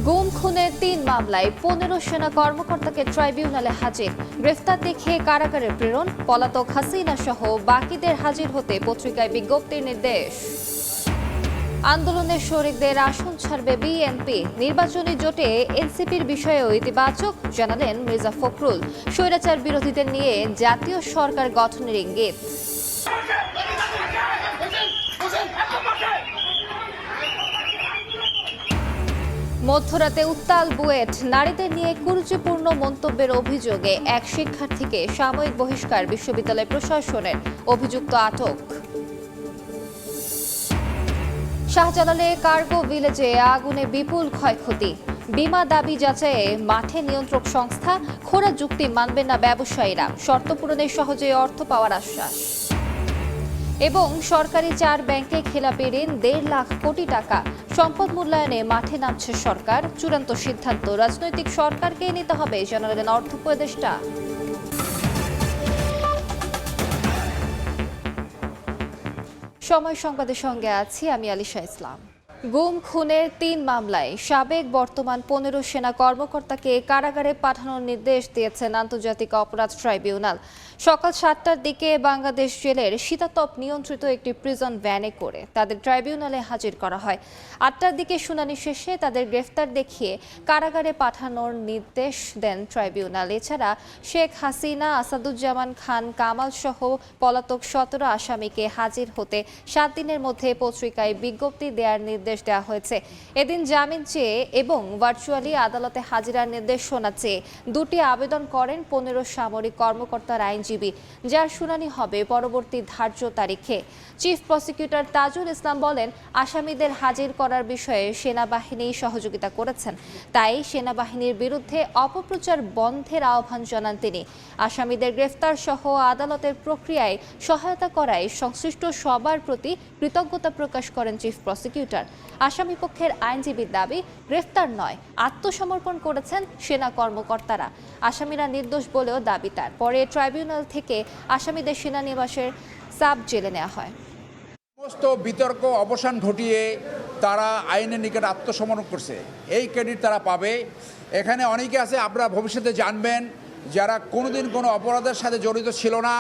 গুম খুনের ৩ মামলায় ১৫ সেনা কর্মকর্তাকে ট্রাইব্যুনালে হাজির। গ্রেফতার দেখিয়ে কারাগারে প্রেরণ। পলাতক হাসিনা সহ বাকিদের হাজির হতে পত্রিকায় বিজ্ঞপ্তির নির্দেশ। আন্দোলনের শরিকদের আসন ছাড়বে বিএনপি। নির্বাচনী জোটে এনসিপির বিষয়েও ইতিবাচক জানালেন মির্জা ফখরুল। স্বৈরাচার বিরোধীদের নিয়ে জাতীয় সরকার গঠনের ইঙ্গিত। মধ্যরাতে উত্তাল বুয়েট। নারীদের নিয়ে কুরুচিপূর্ণ মন্তব্যের অভিযোগে এক শিক্ষার্থীকে সাময়িক বহিষ্কার। বিশ্ববিদ্যালয় প্রশাসনের। অভিযুক্ত আটক। শাহজালালে কার্গো ভিলেজে আগুনে বিপুল ক্ষয়ক্ষতি। বীমা দাবি যাচাইয়ে মাঠে নিয়ন্ত্রক সংস্থা। খোঁড়া যুক্তি মানবেন না ব্যবসায়ীরা। শর্ত পূরণে সহজে অর্থ পাওয়ার আশ্বাস। এবং সরকারি ৪ ব্যাংকে খেলাপি ঋণ ১.৫ লাখ কোটি টাকা। সম্পদ মূল্যায়নে মাঠে নামছে সরকার। চূড়ান্ত সিদ্ধান্ত রাজনৈতিক সরকারকেই নিতে হবে জানালেন অর্থ উপদেষ্টা। সময় সংবাদের সঙ্গে আছি আমি আলিশা ইসলাম। গুম খুনের ৩ মামলায় সাবেক বর্তমান ১৫ সেনা কর্মকর্তাকে কারাগারে পাঠানোর নির্দেশ দিয়েছেন আন্তর্জাতিক অপরাধ ট্রাইব্যুনাল। সকাল ৭টার দিকে বাংলাদেশ জেলের শীতাতপ নিয়ন্ত্রিত একটি প্রিজন ভ্যানে করে তাদের ট্রাইব্যুনালে হাজির করা হয়। ৮টার দিকে শুনানি শেষে তাদের গ্রেফতার দেখিয়ে কারাগারে পাঠানোর নির্দেশ দেন ট্রাইব্যুনাল। এছাড়া শেখ হাসিনা, আসাদুজ্জামান খান কামাল সহ পলাতক ১৭ আসামিকে হাজির হতে ৭ দিনের মধ্যে পত্রিকায় বিজ্ঞপ্তি দেওয়ার নির্দেশ দেওয়া হয়েছে। এদিন জামিন চেয়ে এবং ভার্চুয়ালি আদালতে হাজিরার নির্দেশনা চেয়ে ২টি আবেদন করেন ১৫ সামরিক কর্মকর্তার আইনজীবী, যার শুনানি হবে পরবর্তী ধার্য তারিখে। চিফ প্রসিকিউটর তাজুল ইসলাম বলেন, আসামিদের হাজির করার বিষয়ে সেনাবাহিনী সহযোগিতা করেছেন, তাই সেনাবাহিনীর বিরুদ্ধে অপপ্রচার বন্ধের আহ্বান জানান তিনি। আসামিদের গ্রেফতার সহ আদালতের প্রক্রিয়ায় সহায়তা করায় সংশ্লিষ্ট সবার প্রতি কৃতজ্ঞতা প্রকাশ করেন চিফ প্রসিকিউটর। আসামিপক্ষের আইনজীবীর দাবি, গ্রেফতার নয়, আত্মসমর্পণ করেছেন সেনা কর্মকর্তারা। আসামিরা নির্দোষ বলেও দাবি তার। পরে ট্রাইব্যুনাল থেকে আসামিদের সেনানিবাসের সাব জেলে নেওয়া হয়। সমস্ত বিতর্ক অবসান ঘটিয়ে তারা আইনের নিকট আত্মসমর্পণ করছে, এই ক্রেডিট তারা পাবে। এখানে অনেকে আছে, আপনারা ভবিষ্যতে জানবেন, যারা কোনোদিন কোনো অপরাধের সাথে জড়িত ছিল না,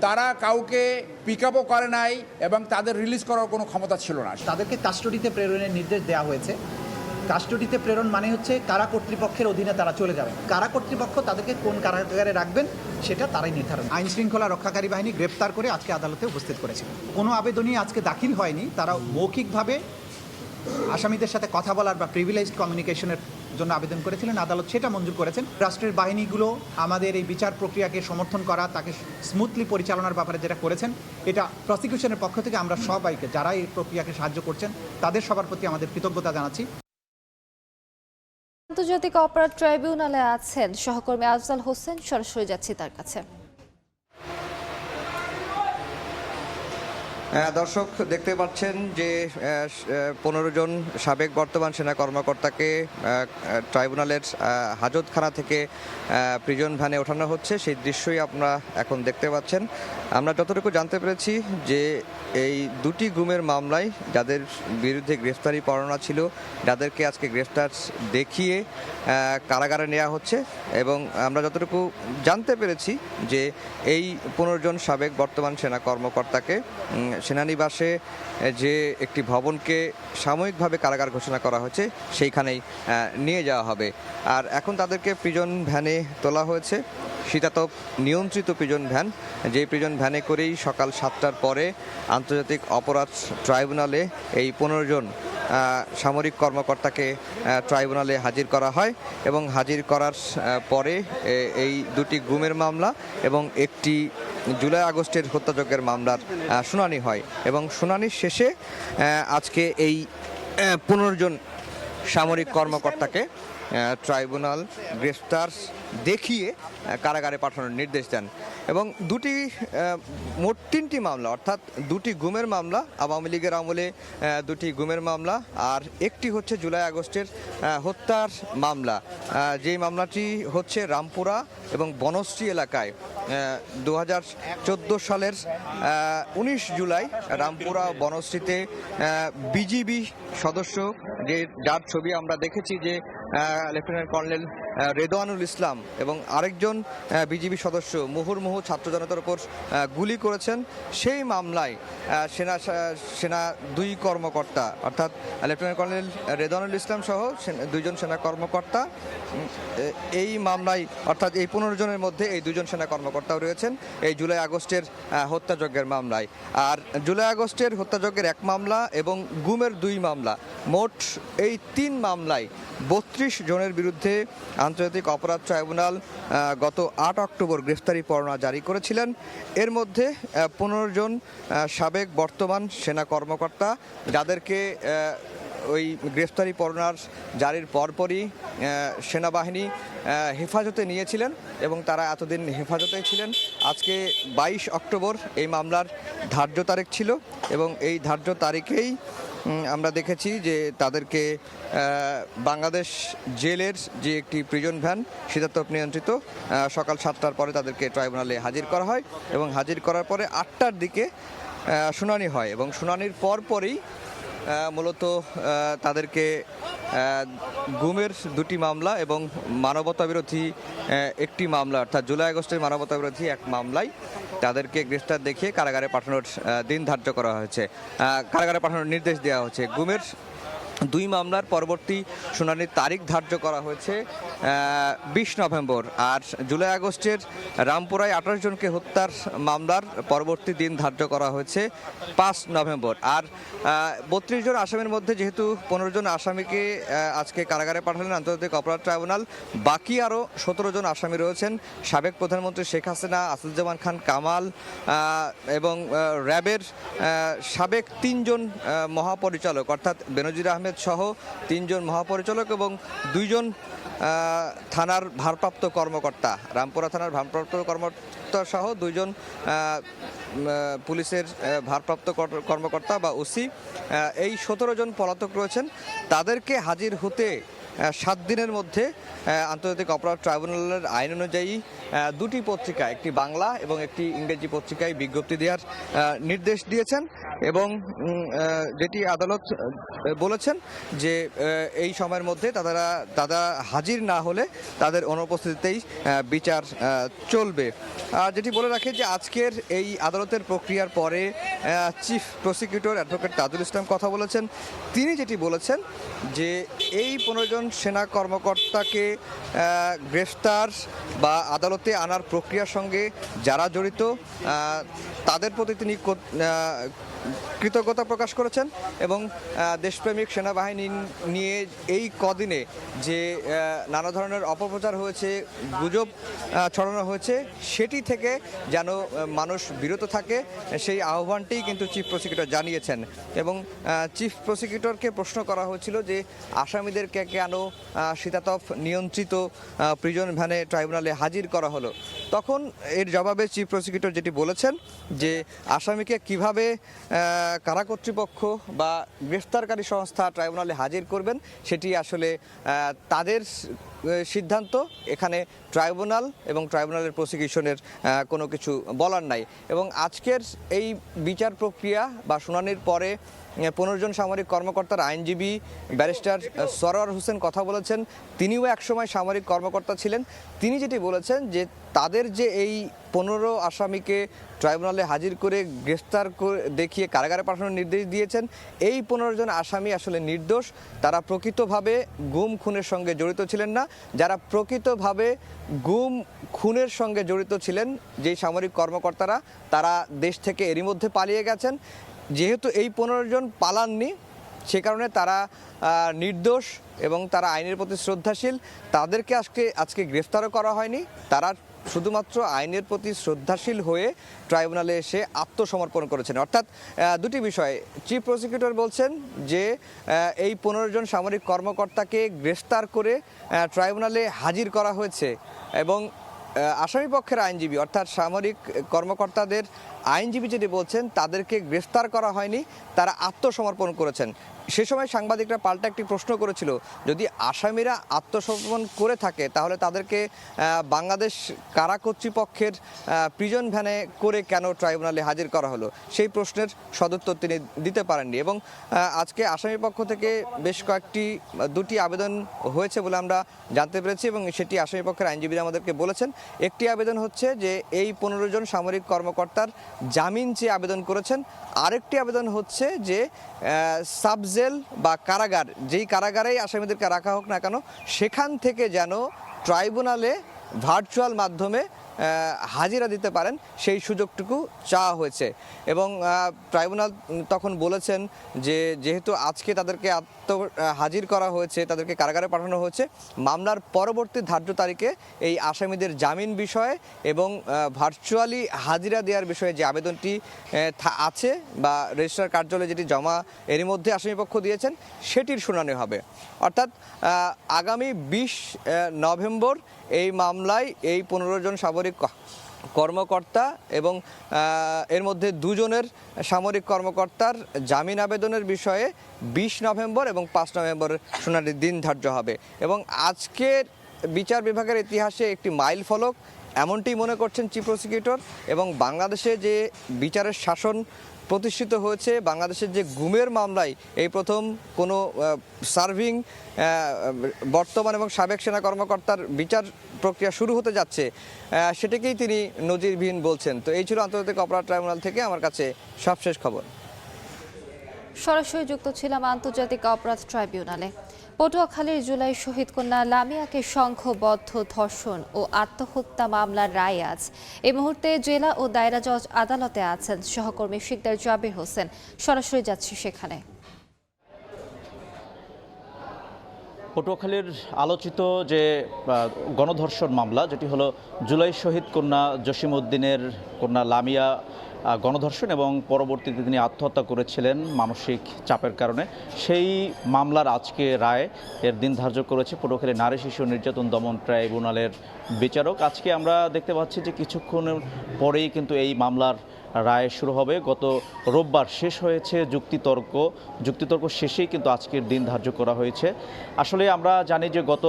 তারা কাউকে পিক আপও করে নাই এবং তাদের রিলিজ করার কোনো ক্ষমতা ছিল না। তাদেরকে কাস্টডিতে প্রেরণের নির্দেশ দেওয়া হয়েছে। কাস্টডিতে প্রেরণ মানে হচ্ছে কারা কর্তৃপক্ষের অধীনে তারা চলে যাবে। কারা কর্তৃপক্ষ তাদেরকে কোন কারাগারে রাখবেন সেটা তারাই নির্ধারণ। আইন শৃঙ্খলা রক্ষাকারী বাহিনী গ্রেপ্তার করে আজকে আদালতে উপস্থিত করেছে। কোনো আবেদনই আজকে দাখিল হয়নি। তারা মৌখিকভাবে আসামিদের সাথে কথা বলার বা প্রিভিলেজড কমিউনিকেশনের জন্য আবেদন করেছিলেন। আদালত সেটা মঞ্জুর করেছেন। রাষ্ট্রের বাহিনীগুলো আমাদের এই বিচার প্রক্রিয়াকে সমর্থন করা, তাকে স্মুথলি পরিচালনার ব্যাপারে যেটা করেছেন, এটা প্রসিকিউশনের পক্ষ থেকে আমরা সবাইকে, যারা এই প্রক্রিয়াকে সাহায্য করছেন, তাদের সবার প্রতি আমাদের কৃতজ্ঞতা জানাচ্ছি। আন্তর্জাতিক অপরাধ ট্রাইব্যুনালে আছেন সহকর্মী আফজাল হোসেন, সরাসরি যাচ্ছি তার কাছে। দর্শক দেখতে পাচ্ছেন যে 15 জন সাবেক বর্তমান সেনা কর্মকর্তাকে ট্রাইব্যুনালের হাজতখানা থেকে প্রিজন ভ্যানে ওঠানো হচ্ছে, সেই দৃশ্যই আপনারা এখন দেখতে পাচ্ছেন। আমরা যতটুকু জানতে পেরেছি যে এই 2টি গুমের মামলায় যাদের বিরুদ্ধে গ্রেফতারি পরোয়ানা ছিল, যাদেরকে আজকে গ্রেফতার দেখিয়ে কারাগারে নেওয়া হচ্ছে। এবং আমরা যতটুকু জানতে পেরেছি যে এই 15 জন সাবেক বর্তমান সেনা কর্মকর্তাকে সেনানিবাসে যে একটি ভবনকে সাময়িকভাবে কারাগার ঘোষণা করা হয়েছে সেইখানেই নিয়ে যাওয়া হবে। আর এখন তাদেরকে প্রিজন ভ্যানে তোলা হয়েছে, শীতাতপ নিয়ন্ত্রিত প্রিজন ভ্যান, যেই প্রিজন ভ্যানে করেই সকাল 7টার পরে আন্তর্জাতিক অপরাধ ট্রাইব্যুনালে এই 15 জন সামরিক কর্মকর্তাকে ট্রাইব্যুনালে হাজির করা হয়। এবং হাজির করার পরে এই 2টি গুমের মামলা এবং একটি জুলাই আগস্টের হত্যাযজ্ঞের মামলার শুনানি হয়। এবং শুনানির শেষে আজকে এই 15 জন সামরিক কর্মকর্তাকে ট্রাইব্যুনাল গ্রেফতার দেখিয়ে কারাগারে পাঠানোর নির্দেশ দেন। এবং মোট 3টি মামলা, অর্থাৎ 2টি গুমের মামলা, আওয়ামী লীগের আমলে 2টি গুমের মামলা, আর একটি হচ্ছে জুলাই আগস্টের হত্যার মামলা। যেই মামলাটি হচ্ছে রামপুরা এবং বনশ্রী এলাকায় 2014 সালের 19 জুলাই রামপুরা বনশ্রীতে বিজিবি সদস্য যার ছবি আমরা দেখেছি, যে লেফটেন্যান্ট কর্নেল রেদওয়ানুল ইসলাম এবং আরেকজন বিজিবি সদস্য মুহুর্মুহু ছাত্র জনতার উপর গুলি করেছেন। সেই মামলায় সেনা 2 কর্মকর্তা, অর্থাৎ লেফটেন্যান্ট কর্নেল রেদওয়ানুল ইসলাম সহ 2জন সেনা কর্মকর্তা এই মামলায়, অর্থাৎ এই 15 জনের মধ্যে এই 2জন সেনা কর্মকর্তাও রয়েছেন এই জুলাই আগস্টের হত্যাযজ্ঞের মামলায়। আর জুলাই আগস্টের হত্যাযজ্ঞের 1 মামলা এবং গুমের 2 মামলা, মোট এই 3 মামলায় 32 জনের বিরুদ্ধে আন্তর্জাতিক অপরাধ ট্রাইব্যুনাল গত 8 অক্টোবর গ্রেফতারি পরোয়ানা জারি করেছিলেন। এর মধ্যে 15 জন সাবেক বর্তমান সেনা কর্মকর্তা, যাদেরকে ওই গ্রেফতারি পরোয়ানার জারির পরপরই সেনাবাহিনী হেফাজতে নিয়েছিলেন এবং তারা এতদিন হেফাজতে ছিলেন। আজকে 22 অক্টোবর এই মামলার ধার্য তারিখ ছিল এবং এই ধার্য তারিখেই আমরা দেখেছি যে তাদেরকে বাংলাদেশ জেলের যে একটি প্রিজন ভ্যান শীতাতপ নিয়ন্ত্রিত সকাল 7টার পরে তাদেরকে ট্রাইব্যুনালে হাজির করা হয় এবং হাজির করার পরে 8টার দিকে শুনানি হয় এবং শুনানির পরপরই মূলত তাদেরকে গুমের 2টি মামলা এবং মানবতা বিরোধী একটি মামলা, অর্থাৎ জুলাই আগস্টের মানবতা বিরোধী 1 মামলায় তাদেরকে গ্রেফতার দেখিয়ে কারাগারে পাঠানোর দিন ধার্য করা হয়েছে, কারাগারে পাঠানোর নির্দেশ দেওয়া হয়েছে। গুমের 2 মামলার পরবর্তী শুনানির তারিখ ধার্য করা হয়েছে 20 নভেম্বর। আর জুলাই আগস্টের রামপুরায় 28 জনকে হত্যার মামলার পরবর্তী দিন ধার্য করা হয়েছে 5 নভেম্বর। আর 32 জন আসামির মধ্যে যেহেতু 15 জন আসামিকে আজকে কারাগারে পাঠালেন আন্তর্জাতিক অপরাধ ট্রাইব্যুনাল, বাকি আরও 17 জন আসামি রয়েছেন। সাবেক প্রধানমন্ত্রী শেখ হাসিনা, আসাদুজ্জামান খান কামাল এবং র্যাবের সাবেক 3 জন মহাপরিচালক, অর্থাৎ বেনজির আহমেদ সহ 3 জন মহাপরিচালক এবং 2 জন থানার ভারপ্রাপ্ত কর্মকর্তা, রামপুরা থানার ভারপ্রাপ্ত কর্মকর্তা সহ 2 জন পুলিশের ভারপ্রাপ্ত কর্মকর্তা বা ওসি, এই 17 জন পলাতক রয়েছেন। তাদেরকে হাজির হতে 7 দিনের মধ্যে আন্তর্জাতিক অপরাধ ট্রাইব্যুনালের আইন অনুযায়ী 2টি পত্রিকা, একটি বাংলা এবং একটি ইংরেজি পত্রিকায় বিজ্ঞপ্তি দেওয়ার নির্দেশ দিয়েছেন এবং যেটি আদালত বলেছেন যে এই সময়ের মধ্যে তারা হাজির না হলে তাদের অনুপস্থিতিতেই বিচার চলবে। আর যেটি বলে রাখে যে আজকের এই আদালতের প্রক্রিয়ার পরে chief prosecutor advocate Tajul Islam কথা বলেছেন। তিনি যেটি বলেছেন যে এই 15 জন সেনা কর্মকর্তাকে গ্রেফতার বা আদালতে আনার প্রক্রিয়ার সঙ্গে যারা জড়িত তাদের প্রতি তিনি কৃতজ্ঞতা প্রকাশ করেছেন এবং দেশপ্রেমিক সেনাবাহিনী নিয়ে এই কদিনে যে নানা ধরনের অপপ্রচার হয়েছে, গুজব ছড়ানো হয়েছে, সেটি থেকে যেন মানুষ বিরত থাকে সেই আহ্বানটি কিন্তু চিফ প্রসিকিউটর জানিয়েছেন। এবং চিফ প্রসিকিউটরকে প্রশ্ন করা হয়েছিল যে আসামিদেরকে কেন শীতাতপ নিয়ন্ত্রিত প্রিজন ভ্যানে ট্রাইব্যুনালে হাজির করা হলো, তখন এর জবাবে চিফ প্রসিকিউটর যেটি বলেছেন যে আসামিকে কিভাবে কারা কর্তৃপক্ষ বা গ্রেফতারকারী সংস্থা ট্রাইব্যুনালে হাজির করবেন সেটি আসলে তাদের সিদ্ধান্ত। এখানে ট্রাইব্যুনাল এবং ট্রাইব্যুনালের প্রসিকিউশনের কোনো কিছু বলার নাই। এবং আজকের এই বিচার প্রক্রিয়া বা শুনানির পরে 15 জন সামরিক কর্মকর্তার আইনজীবী ব্যারিস্টার সরওয়ার হোসেন কথা বলেছেন। তিনিও একসময় সামরিক কর্মকর্তা ছিলেন। তিনি যেটি বলেছেন যে তাদের যে এই 15 আসামিকে ট্রাইব্যুনালে হাজির করে গ্রেফতার করে দেখিয়ে কারাগারে পাঠানোর নির্দেশ দিয়েছেন, এই 15 জন আসামি আসলে নির্দোষ। তারা প্রকৃতভাবে গুম খুনের সঙ্গে জড়িত ছিলেন না। যারা প্রকৃতভাবে গুম খুনের সঙ্গে জড়িত ছিলেন যেই সামরিক কর্মকর্তারা, তারা দেশ থেকে এরই মধ্যে পালিয়ে গেছেন। যেহেতু এই 15 জন পালাননি, সে কারণে তারা নির্দোষ এবং তারা আইনের প্রতি শ্রদ্ধাশীল। তাদেরকে আজকে গ্রেফতারও করা হয়নি। তারা শুধুমাত্র আইনের প্রতি শ্রদ্ধাশীল হয়ে ট্রাইব্যুনালে এসে আত্মসমর্পণ করেছেন। অর্থাৎ 2টি বিষয়। চিফ প্রসিকিউটর বলছেন যে এই 15 জন সামরিক কর্মকর্তাকে গ্রেফতার করে ট্রাইব্যুনালে হাজির করা হয়েছে এবং আসামি পক্ষের আইনজীবী অর্থাৎ সামরিক কর্মকর্তাদের আইনজীবী যেটি বলছেন, তাদেরকে গ্রেফতার করা হয়নি, তারা আত্মসমর্পণ করেছেন। সে সময় সাংবাদিকরা পাল্টা একটি প্রশ্ন করেছিল, যদি আসামিরা আত্মসমর্পণ করে থাকে তাহলে তাদেরকে বাংলাদেশ কারা কর্তৃপক্ষের প্রিজন ভ্যানে করে কেন ট্রাইব্যুনালে হাজির করা হলো, সেই প্রশ্নের সদুত্তর তিনি দিতে পারেননি। এবং আজকে আসামি পক্ষ থেকে বেশ দুটি আবেদন হয়েছে বলে আমরা জানতে পেরেছি, এবং সেটি আসামি পক্ষের আইনজীবীরা আমাদেরকে বলেছেন। একটি আবেদন হচ্ছে যে এই 15 জন সামরিক কর্মকর্তার জামিন চেয়ে আবেদন করেছেন। আরেকটি আবেদন হচ্ছে যে সাবজেল বা কারাগার, যেই কারাগারেই আসামিদেরকে রাখা হোক না কেন, সেখান থেকে যেন ট্রাইব্যুনালে ভার্চুয়াল মাধ্যমে হাজিরা দিতে পারেন, সেই সুযোগটুকু চাওয়া হয়েছে। এবং ট্রাইব্যুনাল তখন বলেছেন যে যেহেতু আজকে তাদেরকে হাজির করা হয়েছে, তাদেরকে কারাগারে পাঠানো হয়েছে, মামলার পরবর্তী ধার্য তারিখে এই আসামিদের জামিন বিষয়ে এবং ভার্চুয়ালি হাজিরা দেওয়ার বিষয়ে যে আবেদনটি আছে বা রেজিস্ট্রার কার্যালয়ে যেটি জমা এরই মধ্যে আসামিপক্ষ দিয়েছেন, সেটির শুনানি হবে। অর্থাৎ আগামী 20 নভেম্বর এই মামলায় এই 15 জন সামরিক কর্মকর্তা এবং এর মধ্যে 2 জনের সামরিক কর্মকর্তার জামিন আবেদনের বিষয়ে 20 নভেম্বর এবং 5 নভেম্বর শুনানির দিন ধার্য হবে। এবং আজকের বিচার বিভাগের ইতিহাসে একটি মাইল ফলক এমনটি মনে করছেন চিফ প্রসিকিউটর। এবং বাংলাদেশে যে বিচারের শাসন প্রতিষ্ঠিত হয়েছে, বাংলাদেশের যে গুমের মামলায় এই প্রথম কোনো সার্ভিং বর্তমান এবং সাবেক সেনা কর্মকর্তার বিচার প্রক্রিয়া শুরু হতে যাচ্ছে, সেটাকেই তিনি নজিরবিহীন বলছেন। তো এই ছিল আন্তর্জাতিক অপরাধ ট্রাইব্যুনাল থেকে আমার কাছে সবশেষ খবর। সরাসরি যুক্ত ছিলাম আন্তর্জাতিক অপরাধ ট্রাইব্যুনালে। পটুয়াখালীর জুলাই শহীদ কন্যা লামিয়াকে সংঘবদ্ধ ধর্ষণ ও আত্মহত্যা মামলার রায় আজ। এই মুহূর্তে জেলা ও দায়রা জজ আদালতে আছেন সহকর্মী শিকদার জাবির হোসেন। সরাসরি যাচ্ছি সেখানে। পটুয়াখালীর আলোচিত যে গণধর্ষণ মামলা, যেটি হলো জুলাই শহীদ কন্যা জসিমউদ্দিনের কন্যা লামিয়া গণধর্ষণ এবং পরবর্তীতে তিনি আত্মহত্যা করেছিলেন মানসিক চাপের কারণে, সেই মামলার আজকে রায় এর দিন ধার্য করেছে পটুয়াখালী নারী শিশু নির্যাতন দমন ট্রাইব্যুনালের বিচারক। আজকে আমরা দেখতে পাচ্ছি যে কিছুক্ষণ পরেই কিন্তু এই মামলার রায় শুরু হবে। গত রোববার শেষ হয়েছে যুক্তিতর্ক শেষেই কিন্তু আজকের দিন ধার্য করা হয়েছে। আসলে আমরা জানি যে গত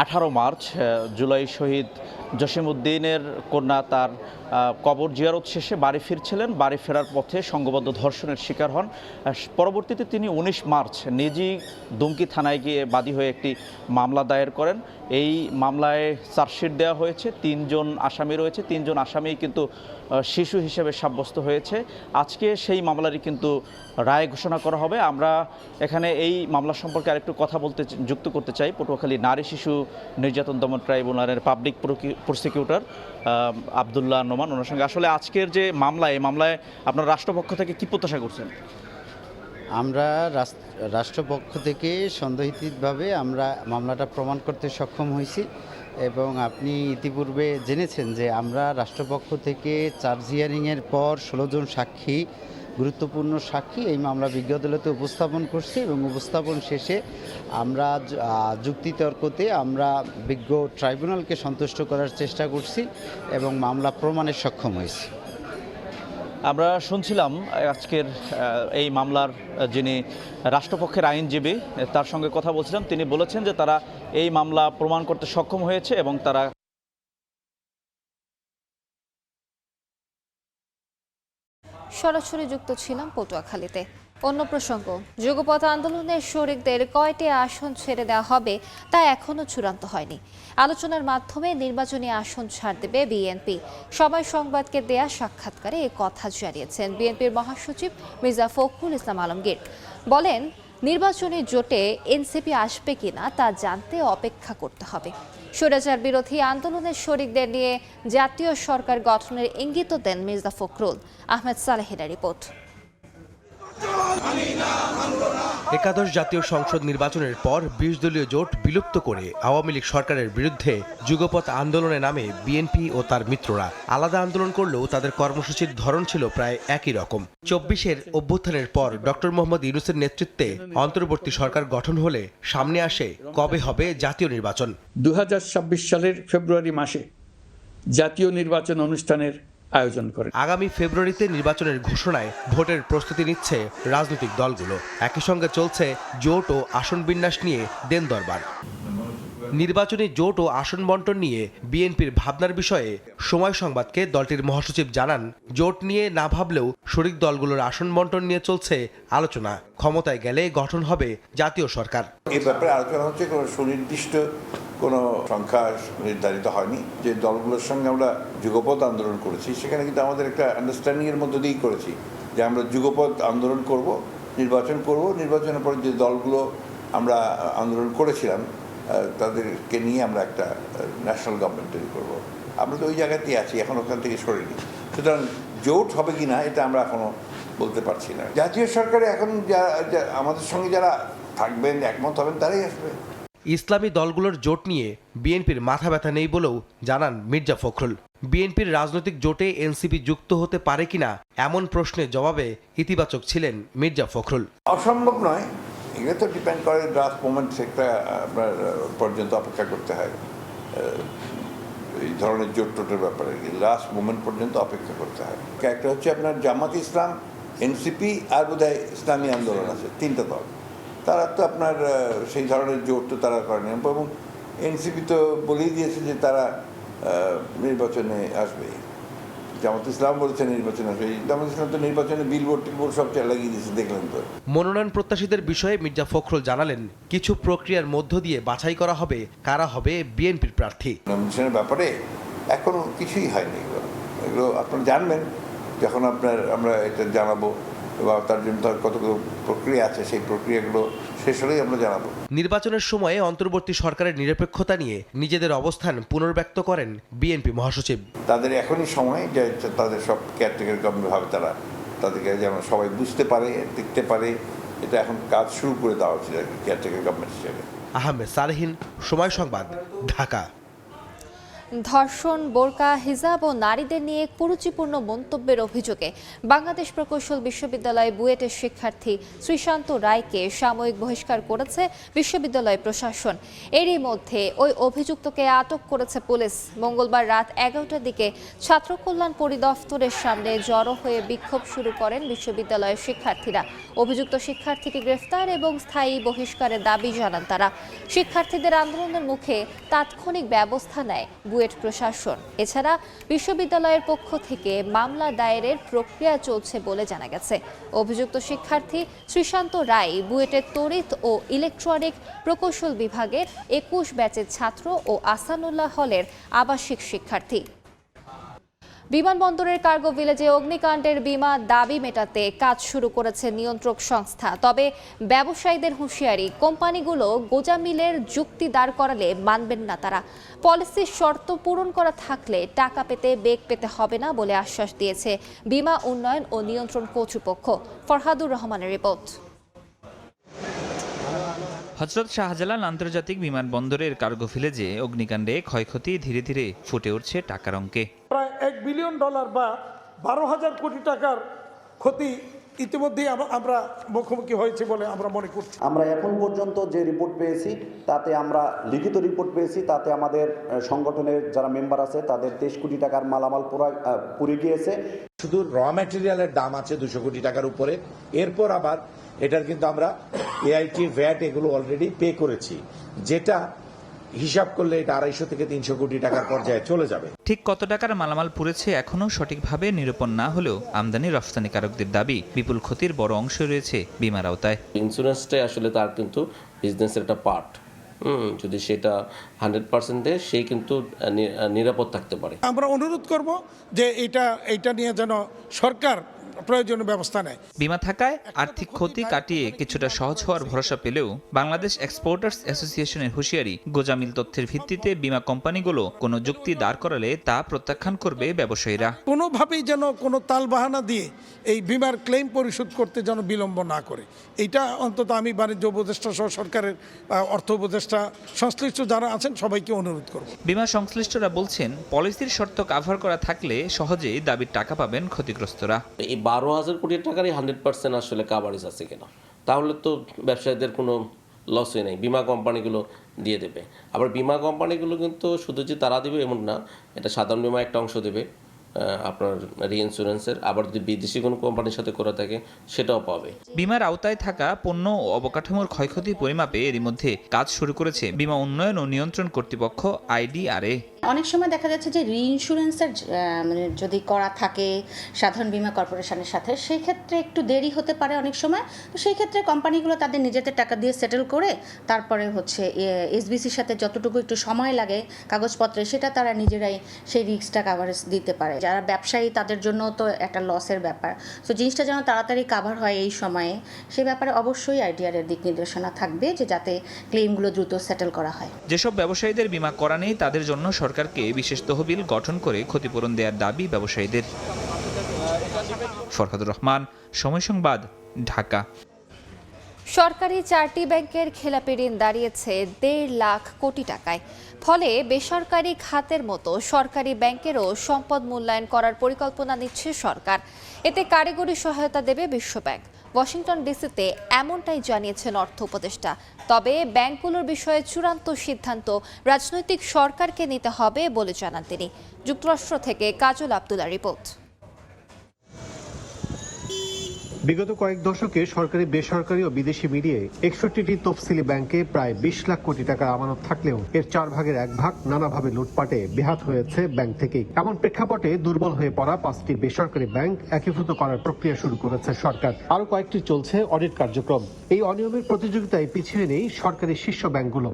18 মার্চ জুলাই শহীদ জসিমউদ্দিনের কন্যা তার কবর জিয়ারত শেষে বাড়ি ফিরছিলেন। বাড়ি ফেরার পথে সংঘবদ্ধ ধর্ষণের শিকার হন। পরবর্তীতে তিনি 19 মার্চ নিজেই দুমকি থানায় গিয়ে বাদী হয়ে একটি মামলা দায়ের করেন। এই মামলায় চার্জশিট দেওয়া হয়েছে। 3 জন আসামি রয়েছে। 3 জন আসামি কিন্তু শিশু হিসেবে সাব্যস্ত হয়েছে। আজকে সেই মামলারই কিন্তু রায় ঘোষণা করা হবে। আমরা এখানে এই মামলা সম্পর্কে আরেকটু কথা যুক্ত করতে চাই পটুয়াখালী নারী শিশু নির্যাতন দমন ট্রাইব্যুনালের পাবলিক প্রসিকিউটর আব্দুল্লাহ নোমান, ওনার সঙ্গে। আসলে আজকের যে মামলা, এই মামলায় আপনার রাষ্ট্রপক্ষ থেকে কি প্রত্যাশা করছেন? আমরা রাষ্ট্রপক্ষ থেকে সন্দেহিতভাবে আমরা মামলাটা প্রমাণ করতে সক্ষম হয়েছি এবং আপনি ইতিপূর্বে জেনেছেন যে আমরা রাষ্ট্রপক্ষ থেকে চার্জ হিয়ারিংয়ের পর 16 জন সাক্ষী, গুরুত্বপূর্ণ সাক্ষী এই মামলা বিজ্ঞ আদালতে উপস্থাপন করছি এবং উপস্থাপন শেষে আমরা যুক্তিতর্কতে আমরা বিজ্ঞ ট্রাইব্যুনালকে সন্তুষ্ট করার চেষ্টা করছি এবং মামলা প্রমাণে সক্ষম হয়েছি। আমরা শুনছিলাম আজকের এই মামলার যিনি রাষ্ট্রপক্ষের আইনজীবী, তার সঙ্গে কথা বলছিলাম। তিনি বলেছেন যে তারা এই মামলা প্রমাণ করতে সক্ষম হয়েছে এবং তারা সরাসরি যুক্ত ছিলাম পটুয়াখালীতে। অন্য প্রসঙ্গ, যুগপৎ আন্দোলনের শরিকদের কয়টি আসন ছেড়ে দেওয়া হবে তা এখনো চূড়ান্ত হয়নি। আলোচনার মাধ্যমে নির্বাচনী আসন ছাড় দেবে বিএনপি। সময় সংবাদকে দেয়া সাক্ষাৎকারে এ কথা জানিয়েছেন বিএনপির মহাসচিব মির্জা ফখরুল ইসলাম আলমগীর। বলেন, নির্বাচনী জোটে এনসিপি আসবে কিনা তা জানতে অপেক্ষা করতে হবে। স্বৈরাচার বিরোধী আন্দোলনের শরিকদের নিয়ে জাতীয় সরকার গঠনের ইঙ্গিত দেন মির্জা ফখরুল। আহমেদ সালেহের রিপোর্ট। একাদশ জাতীয় সংসদ নির্বাচনের পর 20 দলীয় জোট বিলুপ্ত করে আওয়ামী লীগ সরকারের বিরুদ্ধে যুগপৎ আন্দোলনে নামে বিএনপি ও তার মিত্ররা। আলাদা আন্দোলন করলেও তাদের কর্মসূচির ধরন ছিল প্রায় একই রকম। 24-এর অভ্যুত্থানের পর ডক্টর মোহাম্মদ ইউনূসের নেতৃত্বে অন্তর্বর্তী সরকার গঠন হলে সামনে আসে কবে হবে জাতীয় নির্বাচন। 2026 সালের ফেব্রুয়ারি মাসে জাতীয় নির্বাচন অনুষ্ঠানের আয়োজন করেন। আগামী ফেব্রুয়ারিতে নির্বাচনের ঘোষণায় ভোটের প্রস্তুতি নিচ্ছে রাজনৈতিক দলগুলো। একই সঙ্গে চলছে জোট ও আসন বিন্যাস নিয়ে দেন দরবার। নির্বাচনী জোট ও আসন বন্টন নিয়ে বিএনপির ভাবনার বিষয়ে সময় সংবাদকে দলটির মহাসচিব জানান, জোট নিয়ে না ভাবলেও শরিক দলগুলোর আসন বন্টন নিয়ে চলছে আলোচনা। ক্ষমতায় গেলে গঠন হবে জাতীয় সরকার। এই ব্যাপারে আলোচনা হচ্ছে, কোনো সুনির্দিষ্ট কোনো সংখ্যা নির্ধারিত হয়নি। যে দলগুলোর সঙ্গে আমরা যুগপৎ আন্দোলন করেছি, সেখানে কিন্তু আমাদের একটা আন্ডারস্ট্যান্ডিংয়ের মধ্য দিয়েই করেছি যে আমরা যুগপৎ আন্দোলন করব, নির্বাচন করব, নির্বাচনের পরে যে দলগুলো আমরা আন্দোলন করেছিলাম তাদেরকে নিয়ে আমরা একটা ন্যাশনাল গভর্নমেন্ট তৈরি করবো। আমরা তো ওই জায়গাতেই আছি, এখন ওখান থেকে সরিনি। সুতরাং জোট হবে কি না এটা আমরা এখনো বলতে পারছি না। জাতীয় সরকারে এখন আমাদের সঙ্গে যারা থাকবেন, একমত হবেন, তারাই আসবে। ইসলামী দলগুলোর জোট নিয়ে বিএনপির মাথা ব্যথা নেই বলেও জানান মির্জা ফখরুল। বিএনপির রাজনৈতিক জোটে এনসিপি যুক্ত হতে পারে কিনা এমন প্রশ্নের জবাবে ইতিবাচক ছিলেন মির্জা ফখরুল। অসম্ভব নয়, এগুলো তো ডিপেন্ড করে লাস্ট মোমেন্ট, একটা আপনার পর্যন্ত অপেক্ষা করতে হয়। এই ধরনের জোট টোটের ব্যাপারে লাস্ট মোমেন্ট পর্যন্ত অপেক্ষা করতে হয়। একটা হচ্ছে আপনার জামাত ইসলাম, এনসিপি আর বোধহয় ইসলামী আন্দোলন আছে, তিনটা দল। তারা তো আপনার সেই ধরনের জোট তো তারা করেন, এবং এনসিপি তো বলেই দিয়েছে যে তারা নির্বাচনে আসবে। জামাত ইসলাম বলেছে নির্বাচনে আসবে। জামাত ইসলাম তো নির্বাচনে বিলবোর্ড টিলবোর্ড সব লাগিয়ে দিয়েছে, দেখলেন তো। মনোনয়ন প্রত্যাশীদের বিষয়ে মির্জা ফখরুল জানালেন, কিছু প্রক্রিয়ার মধ্য দিয়ে বাছাই করা হবে কারা হবে বিএনপির প্রার্থী। নমিনেশনের ব্যাপারে এখনো কিছুই হয়নি। এগুলো আপনারা জানবেন যখন আমরা এটা জানাবো, বা তার জন্য কতগুলো প্রক্রিয়া আছে, সেই প্রক্রিয়াগুলো শেষ হলেই আমরা জানাবো। নির্বাচনের সময়ে অন্তর্বর্তী সরকারের নিরপেক্ষতা নিয়ে নিজেদের অবস্থান পুনর্ব্যক্ত করেন বিএনপি মহাসচিব। তাদের এখনই সময় যে তাদের সব কেয়ারটেকার গভর্নমেন্টভাবে তাদেরকে যেন সবাই বুঝতে পারে, দেখতে পারে, এটা এখন কাজ শুরু করে দেওয়া উচিত আর কি, কেয়ারটেকার গভর্নমেন্ট হিসেবে। আহমেদ সালেহীন, সময় সংবাদ, ঢাকা। ধর্ষণ, বোরকা, হিজাব ও নারীদের নিয়ে কুরুচিপূর্ণ মন্তব্যের অভিযোগে বাংলাদেশ প্রকৌশল বিশ্ববিদ্যালয় বুয়েটের শিক্ষার্থী শ্রীশান্ত রায়কে সাময়িক বহিষ্কার করেছে বিশ্ববিদ্যালয় প্রশাসন। এরই মধ্যে ওই অভিযুক্তকে আটক করেছে পুলিশ। মঙ্গলবার রাত 11টার দিকে ছাত্র কল্যাণ পরিদপ্তরের সামনে জড়ো হয়ে বিক্ষোভ শুরু করেন বিশ্ববিদ্যালয়ের শিক্ষার্থীরা। অভিযুক্ত শিক্ষার্থীকে গ্রেফতার এবং স্থায়ী বহিষ্কারের দাবি জানান তারা। শিক্ষার্থীদের আন্দোলনের মুখে তাৎক্ষণিক ব্যবস্থা নেয় বুয়েট প্রশাসন। এছাড়া বিশ্ববিদ্যালয়ের পক্ষ থেকে মামলা দায়েরের প্রক্রিয়া চলছে বলে জানা গেছে। অভিযুক্ত শিক্ষার্থী শ্রীশান্ত রায় বুয়েটের তড়িৎ ও ইলেকট্রনিক প্রকৌশল বিভাগের 21 ব্যাচের ছাত্র ও আসানুল্লাহ হলের আবাসিক শিক্ষার্থী। বিমানবন্দরের কার্গো ভিলেজে অগ্নিকাণ্ডের বীমা দাবি মেটাতে কাজ শুরু করেছে নিয়ন্ত্রক সংস্থা। তবে ব্যবসায়ীদের হুঁশিয়ারি, কোম্পানিগুলো গোজামিলের যুক্তি দাঁড় করালে মানবেন না তারা। পলিসির শর্ত পূরণ করা থাকলে টাকা পেতে বেগ পেতে হবে না বলে আশ্বাস দিয়েছে বীমা উন্নয়ন ও নিয়ন্ত্রণ কর্তৃপক্ষ। ফরহাদুর রহমানের রিপোর্ট। হযরত শাহজালাল আন্তর্জাতিক বিমানবন্দরের কার্গো ভিলেজে অগ্নিকাণ্ডে ক্ষয়ক্ষতি ধীরে ধীরে ফুটে উঠছে টাকার অঙ্কে। প্রায় $1 বিলিয়ন বা 12,000 কোটি টাকার ক্ষতি ইতিমধ্যেই আমরা মুখোমুখি হয়েছে বলে আমরা মনে করছি। আমরা এখন পর্যন্ত যে রিপোর্ট পেয়েছি তাতে আমরা লিখিত রিপোর্ট পেয়েছি, তাতে আমাদের সংগঠনের যারা মেম্বার আছে তাদের 23 কোটি টাকার মালামাল পুড়ে গিয়েছে। শুধু র ম্যাটেরিয়ালের দাম আছে 200 কোটি টাকার উপরে। এরপর আবার এটার কিন্তু আমরা এআইটি, ভ্যাট এগুলো অলরেডি পে করেছি, যেটা হিসাব করলে এটা 250 থেকে 300 কোটি টাকার পর্যায়ে চলে যাবে। ঠিক কত টাকার মালামাল পুড়েছে এখনো সঠিকভাবে নিরূপণ না হলেও আমদানি রফতানিকারকদের দাবি বিপুল ক্ষতির বড় অংশ রয়েছে বীমার আওতায়। ইন্স্যুরেন্সটাই আসলে তার কিন্তু বিজনেসের একটা পার্ট। যদি সেটা 100% দেয়, সেই কিন্তু নিরাপদ থাকতে পারে। আমরা অনুরোধ করব যে এইটা নিয়ে যেন সরকার প্রয়োজনীয় ব্যবস্থা নেয়। বীমা থাকায় আর্থিক ক্ষতি কাটিয়ে কিছুটা সহজ হওয়ার ভরসা পেলেও বাংলাদেশ এক্সপোর্টার্স অ্যাসোসিয়েশনের হুঁশিয়ারি, গোজামিল তথ্যের ভিত্তিতে বীমা কোম্পানিগুলো কোনো যুক্তি দাঁড় করালে তা প্রত্যাখ্যান করবে ব্যবসায়ীরা। কোনোভাবেই যেন কোনো তালবাহানা দিয়ে এই বীমার ক্লেম পরিশোধ করতে যেন বিলম্ব না করে, এইটা অন্তত আমি বাণিজ্য উপদেষ্টা সহ সরকারের অর্থ উপদেষ্টা সংশ্লিষ্ট যারা আছেন সবাইকে অনুরোধ করব। বীমা সংশ্লিষ্টরা বলছেন, পলিসির শর্ত কাভার করা থাকলে সহজেই দাবির টাকা পাবেন ক্ষতিগ্রস্তরা। 12,000 কোটি টাকারই 100% আসলে কাভারেজ আছে কিনা, তাহলে তো ব্যবসায়ীদের কোনো লসে নেই, বিমা কোম্পানিগুলো দিয়ে দেবে। আবার বিমা কোম্পানিগুলো কিন্তু শুধু যে তারা দেবে এমন না, এটা সাধারণ বিমা একটা অংশ দেবে আপনার রিইন্স্যুরেন্সের, আবার যদি বিদেশি কোনো কোম্পানির সাথে করে থাকে সেটাও পাবে। বিমার আওতায় থাকা পণ্য ও অবকাঠামোর ক্ষয়ক্ষতি পরিমাপে এরই মধ্যে কাজ শুরু করেছে বিমা উন্নয়ন ও নিয়ন্ত্রণ কর্তৃপক্ষ IDRA। অনেক সময় দেখা যাচ্ছে যে রিইন্স্যুরেন্সের মানে যদি করা থাকে সাধারণ বীমা কর্পোরেশনের সাথে, সেই ক্ষেত্রে একটু দেরি হতে পারে অনেক সময়। তো সেই ক্ষেত্রে কোম্পানিগুলো তাদের নিজেদের টাকা দিয়ে সেটেল করে তারপরে হচ্ছে SBCর সাথে যতটুকু একটু সময় লাগে কাগজপত্রে, সেটা তারা নিজেরাই সেই রিস্কটা কাভারেজ দিতে পারে। যারা ব্যবসায়ী তাদের জন্য তো একটা লসের ব্যাপার, তো জিনিসটা যেন তাড়াতাড়ি কাভার হয় এই সময়ে, সে ব্যাপারে অবশ্যই IDRA দিক নির্দেশনা থাকবে যে যাতে ক্লেমগুলো দ্রুত সেটেল করা হয়। যেসব ব্যবসায়ীদের বীমা করা নেই তাদের জন্য সরকারকে বিশেষ তহবিল গঠন করে ক্ষতিপূরণ দেওয়ার দাবি ব্যবসায়ীদের। ফরহাদুর রহমান, সময় সংবাদ, ঢাকা। সরকারি 4টি ব্যাংকের খেলাপি ঋণ দাঁড়িয়েছে 1.5 লাখ কোটি টাকায়। ফলে বেসরকারি খাতের মতো সরকারি ব্যাংকেরও সম্পদ মূল্যায়ন করার পরিকল্পনা নিচ্ছে সরকার। এতে কারিগরি সহায়তা দেবে বিশ্বব্যাংক। ওয়াশিংটন ডিসিতে এমনটাই জানিয়েছেন অর্থ উপদেষ্টা। তবে ব্যাংকগুলোর বিষয়ে চূড়ান্ত সিদ্ধান্ত রাজনৈতিক সরকারকে নিতে হবে বলে জানান তিনি। যুক্তরাষ্ট্র থেকে কাজল আব্দুল্লাহ রিপোর্ট। বিগত কয়েক দশকে সরকারি, বেসরকারি ও বিদেশি মিলিয়ে 61টি তফসিলি ব্যাংকে প্রায় 20 লাখ কোটি টাকা আমানত থাকলেও এর 4 ভাগের 1 ভাগ নানাভাবে লুটপাটে বেহাত হয়েছে ব্যাংক থেকেই। এমন প্রেক্ষাপটে দুর্বল হয়ে পড়া 5টি বেসরকারি ব্যাংক একীভূত করার প্রক্রিয়া শুরু করেছে সরকার। আরো কয়েকটি চলছে অডিট কার্যক্রম। এই অনিয়মের প্রতিযোগিতায় পিছিয়ে নেই সরকারি শীর্ষ ব্যাংকগুলো।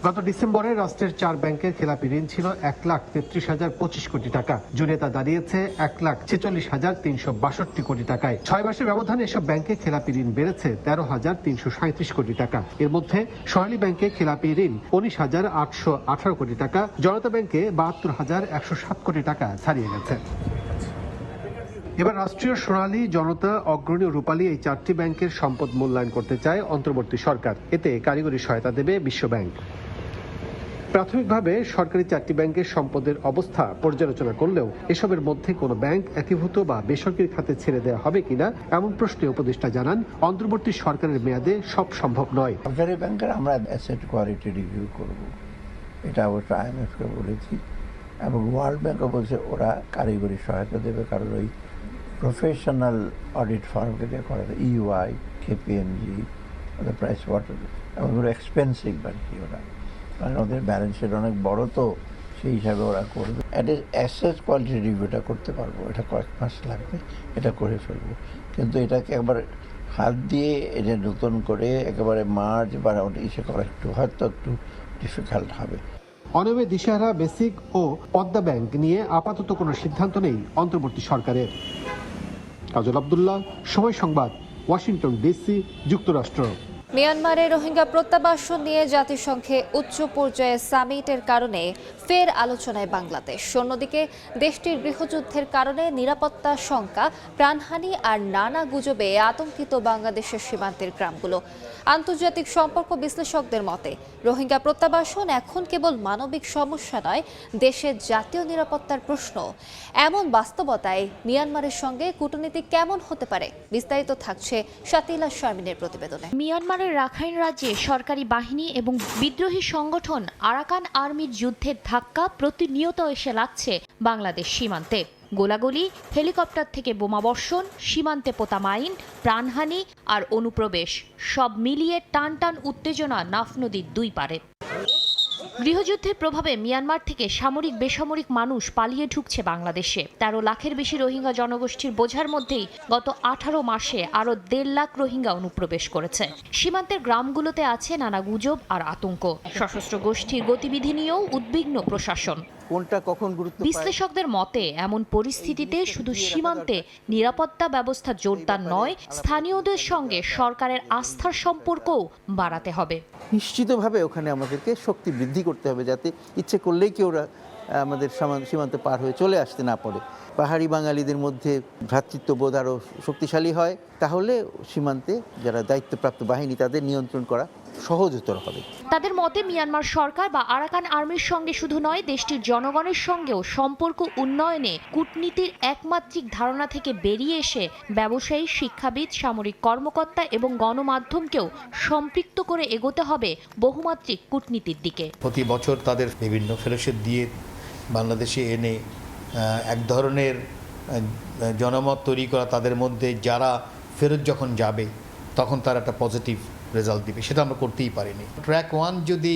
গত ডিসেম্বরে রাষ্ট্রের 4 ব্যাংকের খেলাপি ঋণ ছিল 1,33,025 কোটি টাকা। জুনে তা দাঁড়িয়েছে 1,46,362 কোটি টাকায়। 6 মাসের ব্যবধানে এসব ব্যাংকে খেলাপি ঋণ বেড়েছে 13,337 কোটি টাকা। এর মধ্যে সোনালী ব্যাংকে খেলাপি ঋণ 19,818 কোটি টাকা, জনতা ব্যাংকে 72,107 কোটি টাকা ছাড়িয়ে গেছে। এবার রাষ্ট্রীয় সোনালী, জনতা, অগ্রণী ও রূপালী এই 4টি ব্যাংকের সম্পদ মূল্যায়ন করতে চায় অন্তর্বর্তী সরকার। এতে কারিগরি সহায়তা দেবে বিশ্বব্যাংক। প্রাথমিকভাবে সরকারি 4টি ব্যাংকের সম্পদের অবস্থা পর্যালোচনা করলেও এসবের মধ্যে কোনো ব্যাংক একীভূত বা বেসরকারি খাতে ছেড়ে দেওয়া হবে কিনা এমন প্রশ্নে উপদেষ্টা জানান, অন্তর্বর্তী সরকারের মেয়াদে সব সম্ভব নয়। সরকারি ব্যাংকের আমরা অ্যাসেট কোয়ালিটি রিভিউ করব, এটা অবশ্য IMF-কে বলেছি, এবং ওয়ার্ল্ড ব্যাংকও বলছে ওরা কারিগরি সহায়তা দেবে, কারণ ওই প্রফেশনাল অডিট ফার্মকে দিয়ে করা যায়, EY, KPMG, ওদের প্রাইস ওয়াটার, এবং ওরা এক্সপেন্সিভ ব্যাংক, ওরা কারণ ওদের ব্যালেন্স শিট অনেক বড়, তো সেই হিসাবে ওরা করবে। অ্যাসেট কোয়ালিটি রিভিউটা করতে পারবো, এটা কয়েক মাস লাগবে, এটা করে ফেলবো। কিন্তু এটাকে একবার হাত দিয়ে এটা নতুন করে একেবারে মার্জ বা ইসে করা হয়তো একটু ডিফিকাল্ট হবে। অনিয়মে দিশেহারা বেসিক ও পদ্মা ব্যাংক নিয়ে আপাতত কোনো সিদ্ধান্ত নেই অন্তর্বর্তী সরকারের। কাজল আব্দুল্লাহ, সময় সংবাদ, ওয়াশিংটন ডিসি, যুক্তরাষ্ট্র। মিয়ানমারে রোহিঙ্গা প্রত্যাবাসন নিয়ে জাতিসংঘে উচ্চ পর্যায়ে সামিটের কারণে ফের আলোচনায় বাংলাদেশ। অন্যদিকে দেশটির গৃহযুদ্ধের কারণে নিরাপত্তা শঙ্কা, প্রাণহানি আর নানা গুজবে আতঙ্কিত বাংলাদেশের সীমান্তের গ্রামগুলো। আন্তর্জাতিক সম্পর্ক বিশ্লেষকদের মতে রোহিঙ্গা প্রত্যাবাসন এখন কেবল মানবিক সমস্যা নয়, দেশের জাতীয় নিরাপত্তার প্রশ্ন। এমন বাস্তবতায় মিয়ানমারের সঙ্গে কূটনীতি কেমন হতে পারে, বিস্তারিত থাকছে শাতিলা শারমিনের প্রতিবেদনে। মিয়ানমারের রাখাইন রাজ্যে সরকারি বাহিনী এবং বিদ্রোহী সংগঠন আরাকান আর্মির যুদ্ধের ধাক্কা প্রতিনিয়ত এসে লাগছে বাংলাদেশ সীমান্তে। গোলাগুলি, হেলিকপ্টার থেকে বোমাবর্ষণ, সীমান্তে পোতা মাইন, প্রাণহানি আর অনুপ্রবেশ সব মিলিয়ে টান টান উত্তেজনা নাফ নদীর দুই পারে। গৃহযুদ্ধের প্রভাবে মিয়ানমার থেকে সামরিক বেসামরিক মানুষ পালিয়ে ঢুকছে বাংলাদেশে। 13 লাখের বেশি রোহিঙ্গা জনগোষ্ঠীর বোঝার মধ্যেই গত 18 মাসে আরও 1.5 লাখ রোহিঙ্গা অনুপ্রবেশ করেছে। সীমান্তের গ্রামগুলোতে আছে নানা গুজব আর আতঙ্ক। সশস্ত্র গোষ্ঠীর গতিবিধি নিয়েও উদ্বিগ্ন প্রশাসন। কোনটা কখন গুরুত্ব পায়? বিশ্লেষকদের মতে এমন পরিস্থিতিতে শুধু সীমান্তে নিরাপত্তা ব্যবস্থা জোরদার নয়, স্থানীয়দের সঙ্গে সরকারের আস্থার সম্পর্কও বাড়াতে হবে। নিশ্চিতভাবে ওখানে আমাদেরকে শক্তি বৃদ্ধি করতে হবে, যাতে ইচ্ছে করলেই কেউ আমাদের সীমান্ত পার হয়ে চলে আসতে না পারে। পাহাড়ি বাঙালিদের মধ্যে ভ্রাতৃত্ববোধ আরও শক্তিশালী হয়, তাহলে সীমান্তে যারা দায়িত্বপ্রাপ্ত বাহিনী তাদের নিয়ন্ত্রণ করা সহজতর হবে। তাদের মতে মিয়ানমার সরকার বা আরাকান আর্মির সঙ্গে শুধু নয়, দেশটির জনগণের সঙ্গেও সম্পর্ক উন্নয়নে কূটনীতির একমাত্রিক ধারণা থেকে বেরিয়ে এসে ব্যবসায়ী, শিক্ষাবিদ, সামরিক কর্মকর্তা এবং গণমাধ্যমকেও সম্পৃক্ত করে এগোতে হবে বহুমাত্রিক কূটনীতির দিকে। প্রতি বছর তাদের বিভিন্ন ফেলোশিপ দিয়ে বাংলাদেশে এনে এক ধরনের জনমত তৈরি করা, তাদের মধ্যে যারা ফেরত যখন যাবে তখন তার একটা পজিটিভ রেজাল্ট দিবে, সেটা আমরা করতেই পারিনি। ট্র্যাক 1 যদি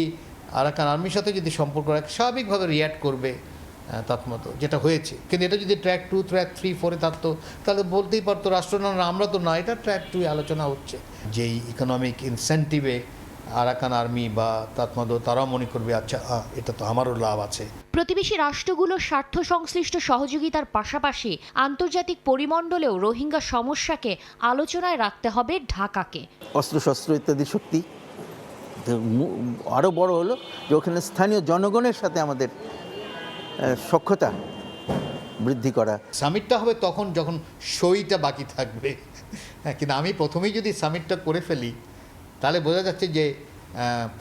আরাকান আর্মির সাথে যদি সম্পর্ক রাখে, স্বাভাবিকভাবে রিয়্যাক্ট করবে তৎমতো, যেটা হয়েছে। কিন্তু এটা যদি ট্র্যাক 2, ট্র্যাক 3, 4-এ থাকতো তাহলে বলতেই পারতো রাষ্ট্র না, আমরা তো না, এটা ট্র্যাক 2 আলোচনা হচ্ছে। যেই ইকোনমিক ইনসেন্টিভে আরাকান আর্মি বা তৎমতো তারাও মনে করবে আচ্ছা এটা তো আমারও লাভ আছে। প্রতিবেশী রাষ্ট্রগুলোর স্বার্থ সংশ্লিষ্ট সহযোগিতার পাশাপাশি আন্তর্জাতিক পরিমণ্ডলেও রোহিঙ্গা সমস্যাকে আলোচনায় রাখতে হবে ঢাকাকে। অস্ত্রশস্ত্র ইত্যাদি শক্তি আরও বড় হলো যে ওখানে স্থানীয় জনগণের সাথে আমাদের সখ্যতা বৃদ্ধি করা। সামিটটা হবে তখন যখন সইটা বাকি থাকবে। কিন্তু আমি প্রথমেই যদি সামিটটা করে ফেলি তাহলে বোঝা যাচ্ছে যে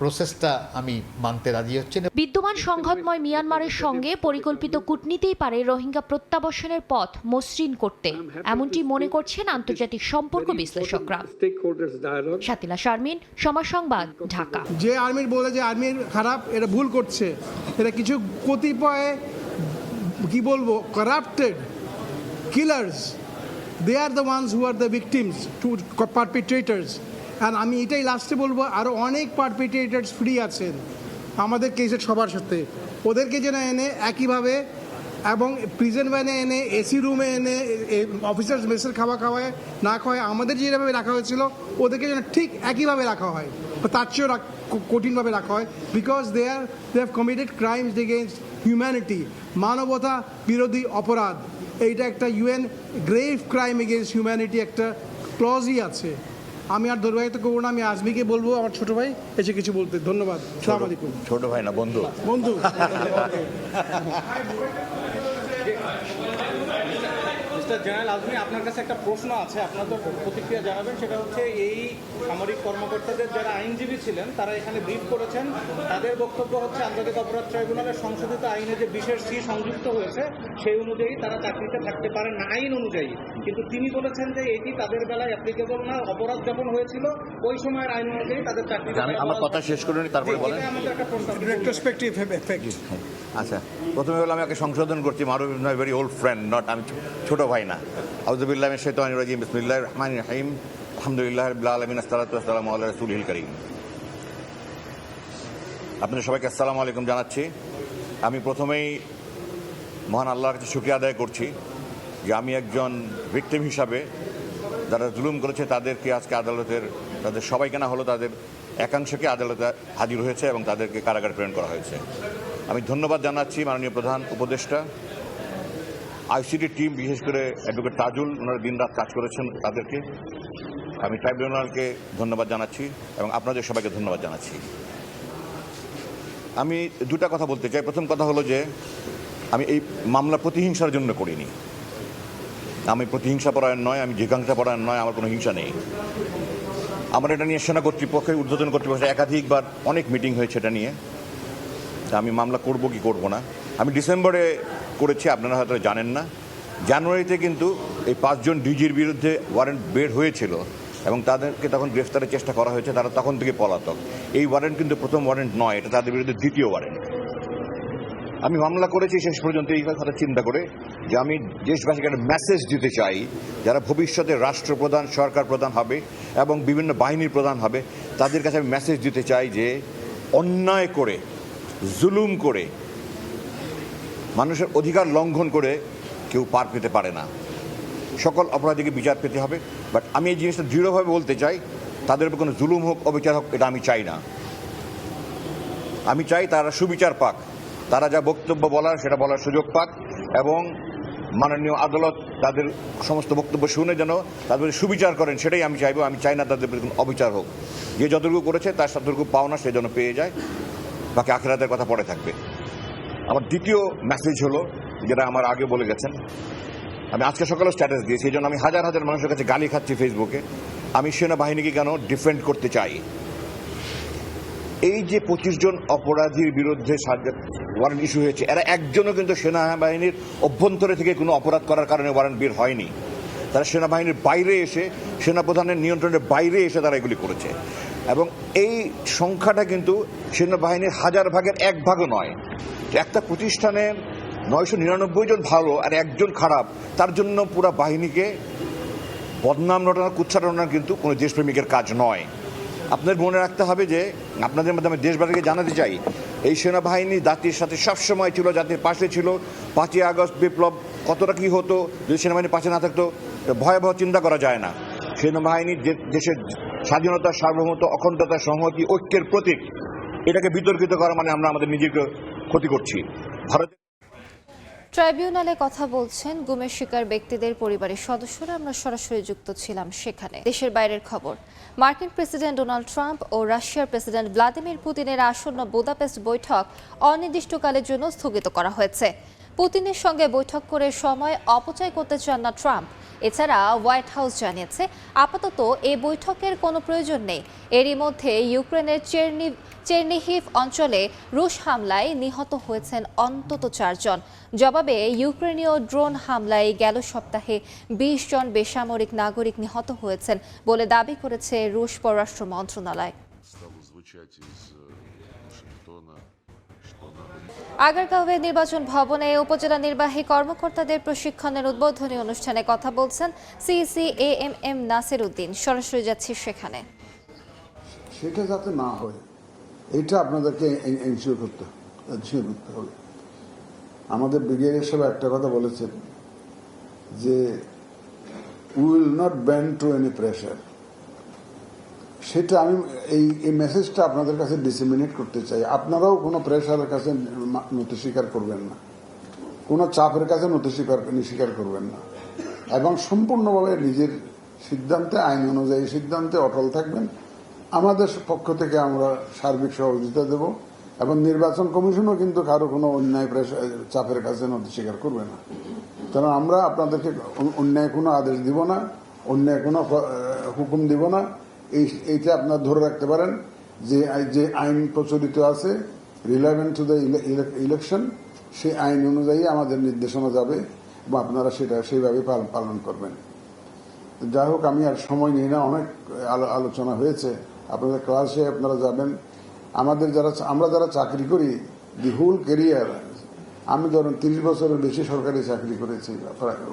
প্রসেসটা আমি মানতে রাজি হচ্ছে না। বিদ্যমান সংঘাতময় মিয়ানমারের সঙ্গে পরিকল্পিত কূটনীতিই পারে রোহিঙ্গা প্রত্যাবর্ষণের পথ মসৃণ করতে, এমনটি মনে করছেন আন্তর্জাতিক সম্পর্ক বিশ্লেষকরা। শাতিলা শারমিন, সময় সংবাদ, ঢাকা। যে আর্মির বলে যে আর্মির খারাপ, এটা ভুল করছে। এটা কিছু কতিপয় কি বলবো corrupted killers, they are the ones who are the victims to perpetrators. আর আমি এটাই লাস্টে বলবো, আরও অনেক পারপিট্রেটার্স ফ্রি আছেন আমাদের কেসের সবার সাথে, ওদেরকে যেন এনে একইভাবে এবং প্রিজন ভ্যানে এনে এসি রুমে এনে অফিসার্স মেসের খাওয়া খাওয়ায় না খাওয়ায় আমাদের যেভাবে রাখা হয়েছিল ওদেরকে যেন ঠিক একইভাবে রাখা হয়, তার চেয়েও কঠিনভাবে রাখা হয়। Because they have committed crimes against humanity, মানবতা বিরোধী অপরাধ। এইটা একটা UN grave crime against humanity একটা ক্লজই আছে। আমি আর দুর্ভাগ্য করবো না, আমি আজমিকে বলবো আমার ছোট ভাই এসে কিছু বলতে। ধন্যবাদ। আসসালামু আলাইকুম। ছোট ভাই না, বন্ধু। বন্ধু। জেনারেল আজমি, আপনার কাছে একটা প্রশ্ন আছে, আপনার তো প্রতিক্রিয়া জানাবেন। সেটা হচ্ছে এই সামরিক কর্মকর্তাদের যারা আইনজীবী ছিলেন তারা এখানে ব্রিফ করেছেন, তাদের বক্তব্য হচ্ছে আন্তর্জাতিক অপরাধ ট্রাইব্যুনালের সংশোধিত আইনে যে বিশেষ সি সংযুক্ত হয়েছে সেই অনুযায়ী তারা চাকরিতে থাকতে পারেন না, আইন অনুযায়ী। কিন্তু তিনি বলেছেন যে এটি তাদের বেলায় অ্যাপ্লিকেবল না, অপরাধ যখন হয়েছিল ওই সময়ের আইন অনুযায়ী তাদের চাকরি। আমার কথা শেষ করে নি, তারপরে বলেন। আমাদের একটা রেট্রোস্পেক্টিভ এফেক্ট। আচ্ছা, প্রথমে হলো আমি সংশোধন করছি, Maruf is my very old friend, not, আমি ছোট ভাই না। আউযুবিল্লাহি মিনাশ শাইতানির রাজিম, বিসমিল্লাহির রহমানির রহিম, আলহামদুলিল্লাহি রাব্বিল আলামিন, আসসালাতু ওয়াসসালামু আলা রাসূলিল কারীম। আপনাদের সবাইকে আসসালামু আলাইকুম জানাচ্ছি। আমি প্রথমেই মহান আল্লাহর কাছে শুকরিয়া আদায় করছি যে আমি একজন ভিকটিম হিসাবে যারা জুলুম করেছে তাদেরকে আজকে আদালতের, তাদের সবাইকে না হলো তাদের একাংশকে আদালতে হাজির হয়েছে এবং তাদেরকে কারাগারে প্রেরণ করা হয়েছে। আমি ধন্যবাদ জানাচ্ছি মাননীয় প্রধান উপদেষ্টা, আইসিটি টিম, বিশেষ করে অ্যাডভোকেট তাজুল, ওনারা দিনরাত কাজ করেছেন, তাদেরকে আমি ট্রাইব্যুনালকে ধন্যবাদ জানাচ্ছি এবং আপনাদের সবাইকে ধন্যবাদ জানাচ্ছি। আমি দুটা কথা বলতে চাই। প্রথম কথা হলো যে আমি এই মামলা প্রতিহিংসার জন্য করিনি, আমি প্রতিহিংসা পরায়ণ নয়, আমি জিজ্ঞাসা পরায়ণ নয়, আমার কোনো হিংসা নেই। আমার এটা নিয়ে সেনা কর্তৃপক্ষের, ঊর্ধ্বতন কর্তৃপক্ষের একাধিকবার অনেক মিটিং হয়েছে এটা নিয়ে। আমি মামলা করব কি করব না, আমি ডিসেম্বরে করেছি, আপনারা হয়তো জানেন না। জানুয়ারিতে কিন্তু এই 5 জন ডিজির বিরুদ্ধে ওয়ারেন্ট বের হয়েছিল এবং তাদেরকে তখন গ্রেফতারের চেষ্টা করা হয়েছে, তারা তখন থেকে পলাতক। এই ওয়ারেন্ট কিন্তু প্রথম ওয়ারেন্ট নয়, এটা তাদের বিরুদ্ধে দ্বিতীয় ওয়ারেন্ট। আমি মামলা করেছি শেষ পর্যন্ত এই কথা চিন্তা করে যে আমি দেশবাসীকে একটা মেসেজ দিতে চাই, যারা ভবিষ্যতে রাষ্ট্রপ্রধান, সরকার প্রধান হবে এবং বিভিন্ন বাহিনীর প্রধান হবে, তাদের কাছে আমি মেসেজ দিতে চাই যে অন্যায় করে, জুলুম করে, মানুষের অধিকার লঙ্ঘন করে কেউ পার পেতে পারে না। সকল অপরাধীকে বিচার পেতে হবে। বাট আমি এই জিনিসটা দৃঢ়ভাবে বলতে চাই, তাদের উপর কোনো জুলুম হোক, অবিচার হোক, এটা আমি চাই না। আমি চাই তারা সুবিচার পাক, তারা যা বক্তব্য বলার সেটা বলার সুযোগ পাক এবং মাননীয় আদালত তাদের সমস্ত বক্তব্য শুনে যেন তাদের সুবিচার করেন, সেটাই আমি চাইবো। আমি চাই না তাদের কোনো অবিচার হোক। যে যতটুকু করেছে তার যতটুকু পাওনা সে যেন পেয়ে যায়, বাকি আখিরাতের কথা পরে থাকবে। আমার দ্বিতীয় মেসেজ হলো, যেটা আমার আগে বলে গেছেন, আমি আজকে সকালে স্ট্যাটাস দিয়েছি, এই জন্য আমি হাজার হাজার মানুষের কাছে গালি খাচ্ছি ফেসবুকে। আমি সেনাবাহিনীকে কেন ডিফেন্ড করতে চাই, এই যে 25 জন অপরাধীর বিরুদ্ধে ওয়ারেন্ট ইস্যু হয়েছে, এরা একজনও কিন্তু সেনাবাহিনীর অভ্যন্তরে থেকে কোনো অপরাধ করার কারণে ওয়ারেন্ট বের হয়নি। তারা সেনাবাহিনীর বাইরে এসে, সেনাপ্রধানের নিয়ন্ত্রণের বাইরে এসে তারা এগুলি করেছে। এবং এই সংখ্যাটা কিন্তু সেনাবাহিনীর 1000 ভাগের 1 ভাগও নয়। একটা প্রতিষ্ঠানে 999 জন ভালো আর একজন খারাপ, তার জন্য পুরো বাহিনীকে বদনাম রটানো, কুৎসা রটানো কিন্তু কোনো দেশপ্রেমিকের কাজ নয়। আপনাদের মনে রাখতে হবে যে, আপনাদের মাধ্যমে দেশবাসীকে জানাতে চাই, এই সেনাবাহিনী জাতির সাথে সবসময় ছিল, জাতির পাশে ছিল। 5ই আগস্ট বিপ্লব কতটা কী হতো যদি সেনাবাহিনীর পাশে না থাকতো, ভয়াবহ চিন্তা করা যায় না। সেনাবাহিনী দেশের স্বাধীনতা, সার্বভৌমত্ব, অখণ্ডতা, সংহতি, ঐক্যের প্রতীক। এটাকে বিতর্কিত করা মানে আমরা আমাদের নিজেকে ক্ষতি করছি। ভারত ট্রাইব্যুনালে কথা বলছেন গুমের শিকার ব্যক্তিদের পরিবারের সদস্যরা। আমরা সরাসরি যুক্ত ছিলাম সেখানে। দেশের বাইরের খবর, মার্কিন প্রেসিডেন্ট ডোনাল্ড ট্রাম্প ও রাশিয়ার প্রেসিডেন্ট ভ্লাদিমির পুতিনের আসন্ন বুদাপেস্ট বৈঠক অনির্দিষ্টকালের জন্য স্থগিত করা হয়েছে। পুতিনের সঙ্গে বৈঠক করে সময় অপচয় করতে চান না ট্রাম্প। এছাড়া হোয়াইট হাউস জানিয়েছে আপাতত এই বৈঠকের কোনো প্রয়োজন নেই। এরই মধ্যে ইউক্রেনের চেরনিহিভ অঞ্চলে রুশ হামলায় নিহত হয়েছেন অন্তত 4 জন। জবাবে ইউক্রেনীয় ড্রোন হামলায় গেল সপ্তাহে 20 জন বেসামরিক নাগরিক নিহত হয়েছেন বলে দাবি করেছে রুশ পররাষ্ট্র মন্ত্রণালয়। আগারগাঁওয়ে নির্বাচন ভবনে উপজেলা নির্বাহী কর্মকর্তাদের প্রশিক্ষণের উদ্বোধনী অনুষ্ঠানে কথা বলছেন CCAMM নাসির উদ্দিন। সরাসরি যাচ্ছি সেখানে। সেটা যাতে না হয় এটা আপনাদেরকে এনশিওর করতে হবে। আমাদের ব্রিগেডিয়ার সাহেব একটা কথা বলেছেন যে we will not bend to any pressure. সেটা আমি এই মেসেজটা আপনাদের কাছে ডিসেমিনেট করতে চাই। আপনারাও কোনো প্রেশারের কাছে নতি স্বীকার করবেন না, কোনো চাপের কাছে নতি স্বীকার করবেন না, এবং সম্পূর্ণভাবে নিজের সিদ্ধান্তে, আইন অনুযায়ী সিদ্ধান্তে অটল থাকবেন। আমাদের পক্ষ থেকে আমরা সার্বিক সহযোগিতা দেব, এবং নির্বাচন কমিশনও কিন্তু কারো কোনো অন্যায় চাপের কাছে নতি স্বীকার করবে না। কারণ আমরা আপনাদেরকে অন্যায় কোনো আদেশ দিব না, অন্যায় কোনো হুকুম দিব না। এইটা আপনারা ধরে রাখতে পারেন যে আইন প্রচলিত আছে রিলেভেন্ট টু দ্য ইলেকশন, সেই আইন অনুযায়ী আমাদের নির্দেশনা যাবে বা আপনারা সেটা সেইভাবে পালন করবেন। যাই হোক, আমি আর সময় নিই না, অনেক আলোচনা হয়েছে। আপনাদের ক্লাসে আপনারা যাবেন। আমরা যারা চাকরি করি, দি হোল ক্যারিয়ার, আমি ধরুন 30 বছরের বেশি সরকারি চাকরি করেছি,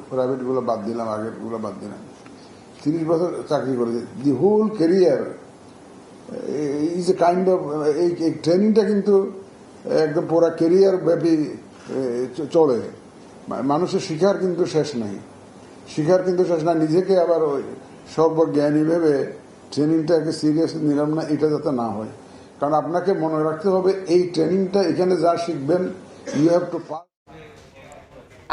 প্রাইভেটগুলো বাদ দিলাম, আগেরগুলো বাদ দিলাম, 30 বছর চাকরি করেছি। The whole career is a kind of, এই ট্রেনিংটা কিন্তু একদম পুরা ক্যারিয়ার ব্যাপী চলে। মানুষের শিখার কিন্তু শেষ নাই, নিজেকে আবার সর্বজ্ঞানী ভেবে ট্রেনিংটাকে সিরিয়াসলি নিলাম না, এটা যাতে না হয়। কারণ আপনাকে মনে রাখতে হবে এই ট্রেনিংটা এখানে যা শিখবেন, ইউ হ্যাভ টু পাস।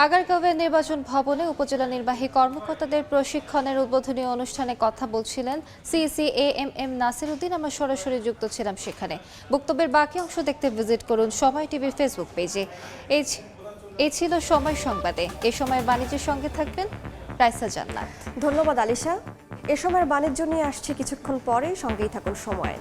আগারগাঁওয়ের নির্বাচন ভবনে উপজেলা নির্বাহী কর্মকর্তাদের প্রশিক্ষণের উদ্বোধনী অনুষ্ঠানে কথা বলছিলেন CCAMM নাসির উদ্দিন। আমরা সরাসরি যুক্ত ছিলাম সেখানে। বক্তব্যের বাকি অংশ দেখতে ভিজিট করুন সময় টিভির ফেসবুক পেজে। এই ছিল সময় সংবাদে। এ সময় বাণিজ্যের সঙ্গে থাকবেন রাইসা জান্নাত। ধন্যবাদ আলিশা। এ সময়ের বাণিজ্য নিয়ে আসছে কিছুক্ষণ পরে, সঙ্গেই থাকুন সময়।